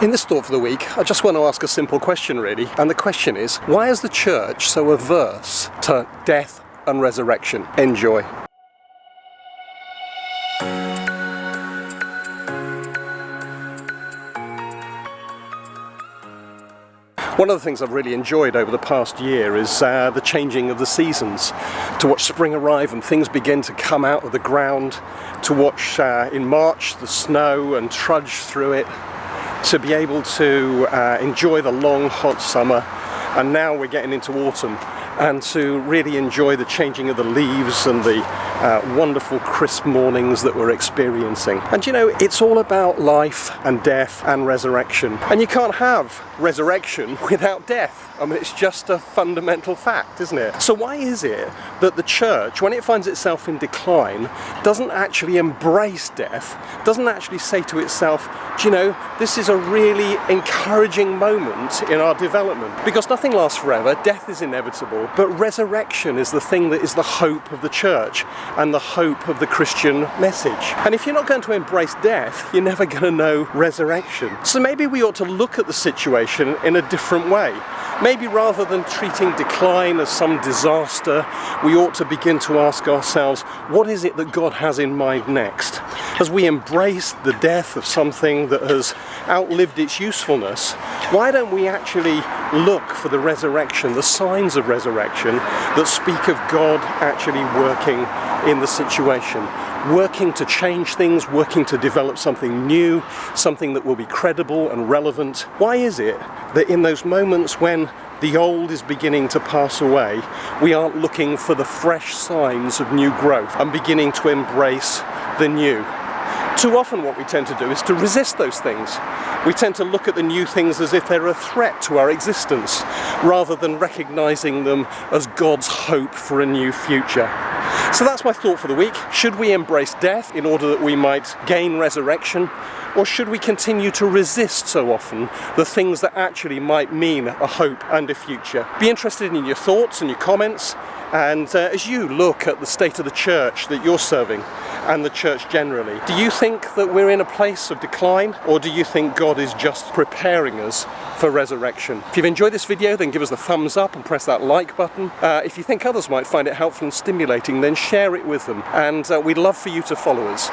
In this thought for the week, I just want to ask a simple question really, and the question is, why is the church so averse to death and resurrection? Enjoy. One of the things I've really enjoyed over the past year is the changing of the seasons. To watch spring arrive and things begin to come out of the ground, to watch in March the snow and trudge through it, to be able to enjoy the long hot summer, and now we're getting into autumn, and to really enjoy the changing of the leaves and the wonderful crisp mornings that we're experiencing. And you know, it's all about life and death and resurrection. And you can't have resurrection without death. I mean, it's just a fundamental fact, isn't it? So why is it that the church, when it finds itself in decline, doesn't actually embrace death, doesn't actually say to itself, do you know, this is a really encouraging moment in our development? Because nothing lasts forever, death is inevitable, but resurrection is the thing that is the hope of the church and the hope of the Christian message. And if you're not going to embrace death, you're never going to know resurrection. So maybe we ought to look at the situation in a different way. Maybe rather than treating decline as some disaster, we ought to begin to ask ourselves, what is it that God has in mind next? As we embrace the death of something that has outlived its usefulness, why don't we actually look for the resurrection, the signs of resurrection that speak of God actually working in the situation, working to change things, working to develop something new, something that will be credible and relevant? Why is it that in those moments when the old is beginning to pass away, we aren't looking for the fresh signs of new growth and beginning to embrace the new? Too often what we tend to do is to resist those things. We tend to look at the new things as if they're a threat to our existence, rather than recognizing them as God's hope for a new future. So that's my thought for the week. Should we embrace death in order that we might gain resurrection? Or should we continue to resist so often the things that actually might mean a hope and a future? Be interested in your thoughts and your comments. And as you look at the state of the church that you're serving and the church generally, do you think that we're in a place of decline, or do you think God is just preparing us for resurrection? If you've enjoyed this video, then give us the thumbs up and press that like button. If you think others might find it helpful and stimulating, then share it with them. And we'd love for you to follow us.